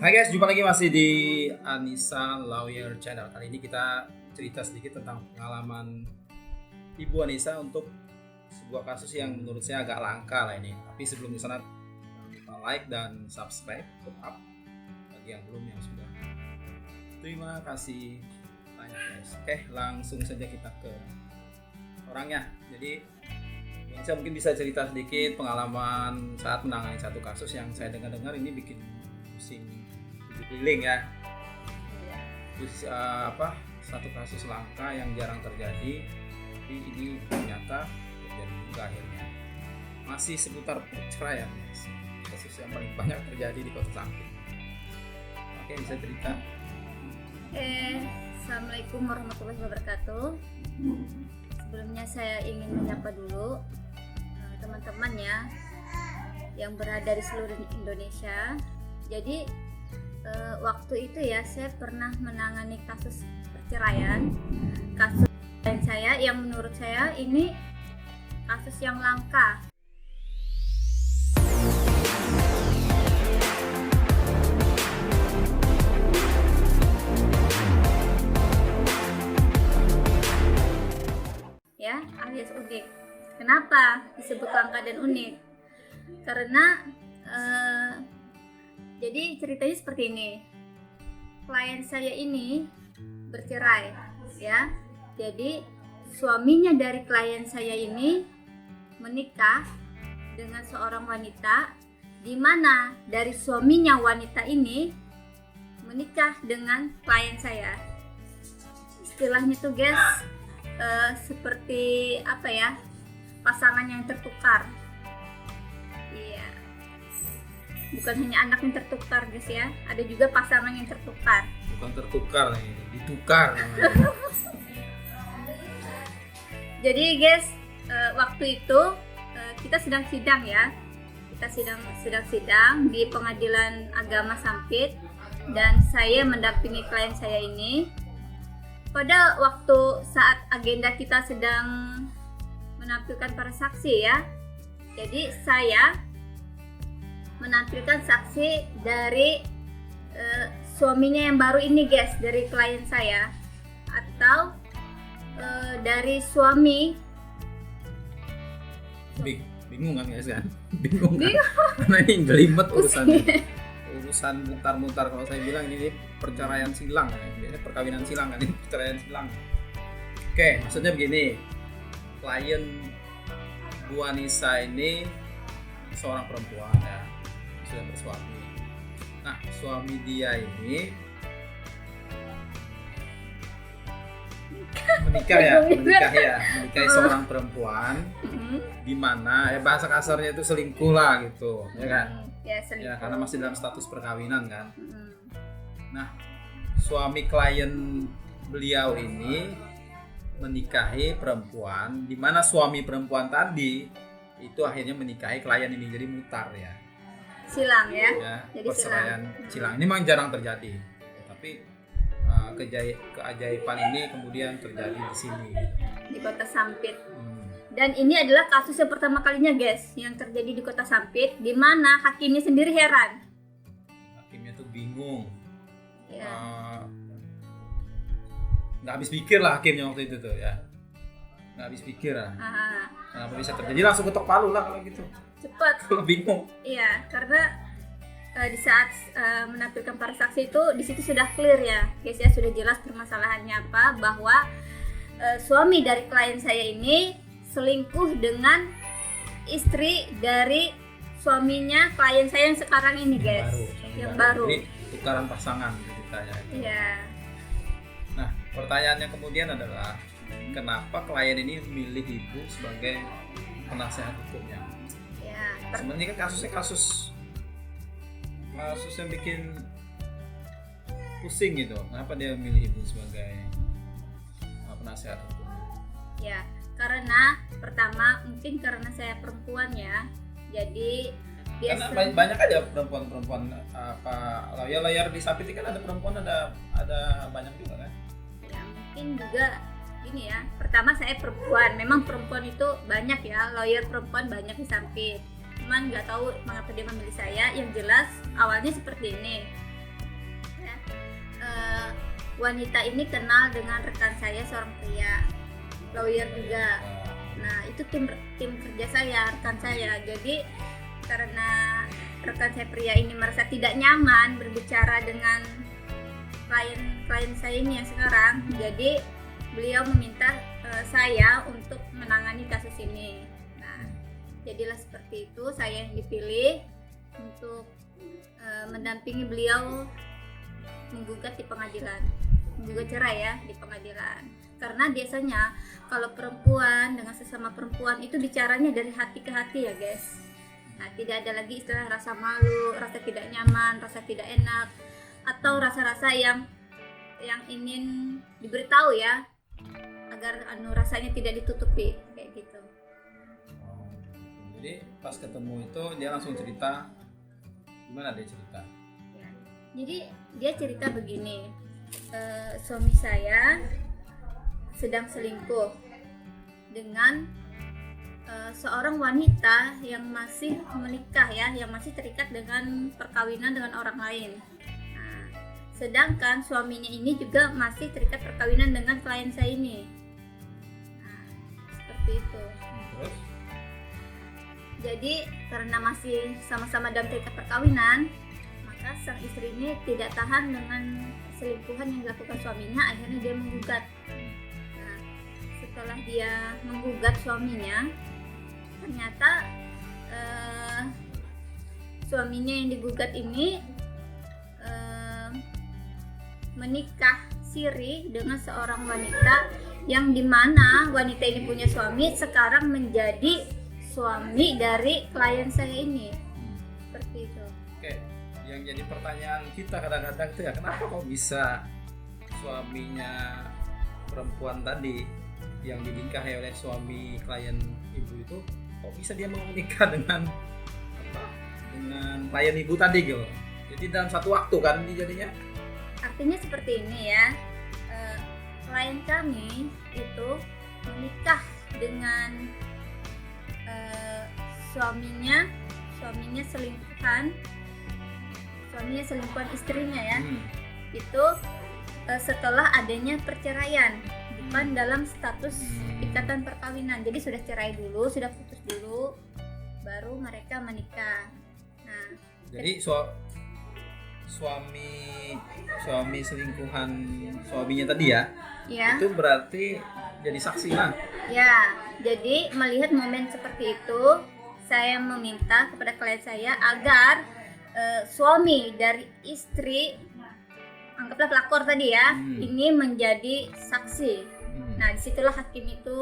Hai guys, jumpa lagi masih di Anissa Lawyer Channel. Kali ini kita cerita sedikit tentang pengalaman Ibu Anissa untuk sebuah kasus yang menurut saya agak langka lah ini. Tapi sebelum di sana, jangan lupa like dan subscribe tetap bagi yang belum, yang sudah. Terima kasih banyak guys. Oke, langsung saja kita ke orangnya. Jadi Anissa mungkin bisa cerita sedikit pengalaman saat menangani satu kasus yang saya dengar ini bikin pusing keliling ya. Terus satu kasus langka yang jarang terjadi, tapi ini ternyata terjadi juga akhirnya. Masih seputar perceraian, guys. Kasus yang paling banyak terjadi di Kota Sampit. Oke, bisa cerita. Assalamualaikum warahmatullahi wabarakatuh. Sebelumnya saya ingin menyapa dulu teman-teman ya yang berada di seluruh Indonesia. Jadi waktu itu ya saya pernah menangani kasus perceraian, kasus klien saya yang menurut saya ini kasus yang langka. Ya, alias unik. Kenapa disebut langka dan unik? Karena jadi ceritanya seperti ini. Klien saya ini bercerai, ya. Jadi suaminya dari klien saya ini menikah dengan seorang wanita, di mana dari suaminya wanita ini menikah dengan klien saya. Istilahnya tuh guys, seperti apa ya? Pasangan yang tertukar. Iya. Bukan hanya anak yang tertukar guys ya, ada juga pasangan yang tertukar. Bukan tertukar nih, ditukar. Jadi guys, waktu itu kita sedang sidang ya. Kita sedang sidang di Pengadilan Agama Sampit dan saya mendampingi klien saya ini. Pada waktu saat agenda kita sedang menampilkan para saksi ya. Jadi saya menampilkan saksi dari suaminya yang baru ini guys, dari klien saya, atau dari suami. Bingung kan guys kan? Bingung kan? Karena ini jelimet urusan mutar-mutar. Kalau saya bilang ini perceraian silang ya. Biasanya perkawinan silang kan, ini perceraian silang. Oke, maksudnya begini. Klien Bu Anissa ini seorang perempuan ya, sudah bersuami. Nah, suami dia ini menikahi seorang perempuan, di mana ya bahasa kasarnya itu selingkuh lah gitu, ya kan? Ya, selingkuh. Ya, karena masih dalam status perkawinan kan. Nah, suami klien beliau ini menikahi perempuan, di mana suami perempuan tadi itu akhirnya menikahi klien ini, jadi mutar ya. Silang ya. Jadi perceraian silang ini memang jarang terjadi, tapi keajaiban ini kemudian terjadi di sini di Kota Sampit. Dan ini adalah kasus yang pertama kalinya guys yang terjadi di Kota Sampit, di mana hakimnya sendiri heran. Hakimnya tuh bingung. Ya. Nggak habis pikir lah hakimnya waktu itu tuh ya. Nggak habis pikir lah. Kenapa bisa terjadi, langsung ketok palu lah kalau gitu. Cepat. Kalau bingung. Iya, karena di saat menampilkan para saksi itu di situ sudah clear ya, guys ya, sudah jelas permasalahannya apa, bahwa suami dari klien saya ini selingkuh dengan istri dari suaminya klien saya yang sekarang ini guys, yang baru. Ini tukaran pasangan ceritanya itu. Iya. Nah, pertanyaannya kemudian adalah kenapa klien ini memilih ibu sebagai penasehat hukumnya? Ya. Sebenarnya kan kasusnya kasus yang bikin pusing gitu. Kenapa dia memilih ibu sebagai penasehat hukum? Ya, karena pertama mungkin karena saya perempuan ya. Jadi biasa. Karena banyak aja perempuan layar di Sampit kan ada perempuan, ada banyak juga kan? Ya, mungkin juga ini ya. Pertama saya perempuan. Memang perempuan itu banyak ya, lawyer perempuan banyak di Sampit. Cuman nggak tahu mengapa dia memilih saya. Yang jelas awalnya seperti ini. wanita ini kenal dengan rekan saya seorang pria, lawyer juga. Nah, itu tim kerja saya, rekan saya. Jadi karena rekan saya pria ini merasa tidak nyaman berbicara dengan klien saya ini yang sekarang, jadi beliau meminta saya untuk menangani kasus ini. Nah, jadilah seperti itu, saya yang dipilih untuk mendampingi beliau menggugat di pengadilan, menggugat cerai ya di pengadilan. Karena biasanya kalau perempuan dengan sesama perempuan itu bicaranya dari hati ke hati ya guys. Nah, tidak ada lagi istilah rasa malu, rasa tidak nyaman, rasa tidak enak, atau rasa-rasa yang ingin diberitahu ya, agar rasanya tidak ditutupi kayak gitu. Jadi pas ketemu itu dia langsung cerita, gimana dia cerita? Ya. Jadi dia cerita begini, suami saya sedang selingkuh dengan seorang wanita yang masih menikah ya, yang masih terikat dengan perkawinan dengan orang lain. Nah, sedangkan suaminya ini juga masih terikat perkawinan dengan klien saya ini. Nah, seperti itu. Terus? Jadi karena masih sama-sama dalam terikat perkawinan, maka sang istri ini tidak tahan dengan selingkuhan yang dilakukan suaminya, akhirnya dia menggugat. Nah, setelah dia menggugat suaminya, ternyata suaminya yang digugat ini menikah siri dengan seorang wanita yang dimana wanita ini punya suami, sekarang menjadi suami dari klien saya ini. Seperti itu. Oke, yang jadi pertanyaan kita kadang-kadang itu ya, kenapa kok bisa suaminya perempuan tadi yang dinikahi oleh suami klien ibu itu, kok bisa dia mau menikah dengan klien ibu tadi gitu? Jadi dalam satu waktu kan jadinya? Artinya seperti ini ya, klien kami itu menikah dengan suaminya selingkuhan istrinya ya. Itu setelah adanya perceraian, bukan dalam status ikatan perkawinan. Jadi sudah cerai dulu, sudah putus dulu, baru mereka menikah. Nah, jadi suami selingkuhan suaminya tadi ya, itu berarti jadi saksi lah. Ya, jadi melihat momen seperti itu, saya meminta kepada klien saya agar suami dari istri, anggaplah pelakor tadi ya, ini menjadi saksi. Nah, disitulah hakim itu,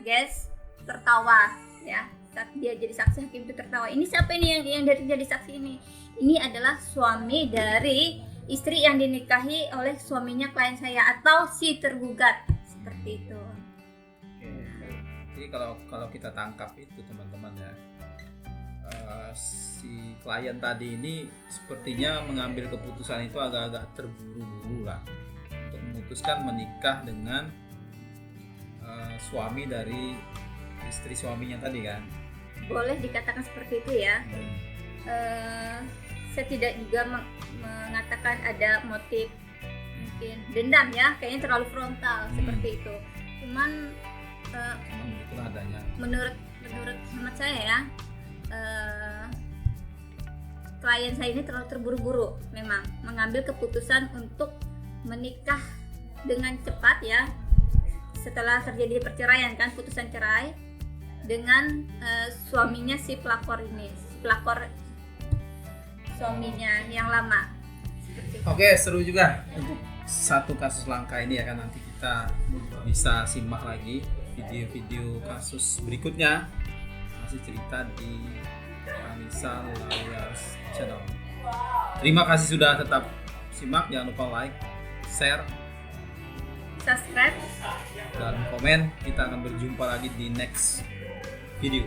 guys, tertawa ya. Saat dia jadi saksi, hakim itu tertawa. Ini siapa ini yang jadi saksi ini? Ini adalah suami dari istri yang dinikahi oleh suaminya klien saya atau si tergugat, seperti itu. Jadi kalau kita tangkap itu teman-teman ya, si klien tadi ini sepertinya mengambil keputusan itu agak-agak terburu-buru lah untuk memutuskan menikah dengan suami dari istri suaminya tadi kan. Boleh dikatakan seperti itu ya. Saya tidak juga mengatakan ada motif mungkin dendam ya, kayaknya terlalu frontal seperti itu. Cuman itulah adanya. Menurut hemat saya ya, klien saya ini terlalu terburu-buru memang mengambil keputusan untuk menikah dengan cepat ya, setelah terjadi perceraian kan, putusan cerai dengan suaminya si pelakor ini, suaminya yang lama. Oke, seru juga untuk satu kasus langka ini ya kan, nanti kita bisa simak lagi video-video kasus berikutnya, masih cerita di Anissa Lawyers Channel. Terima kasih sudah tetap simak, jangan lupa like, share, subscribe, dan komen. Kita akan berjumpa lagi di next video.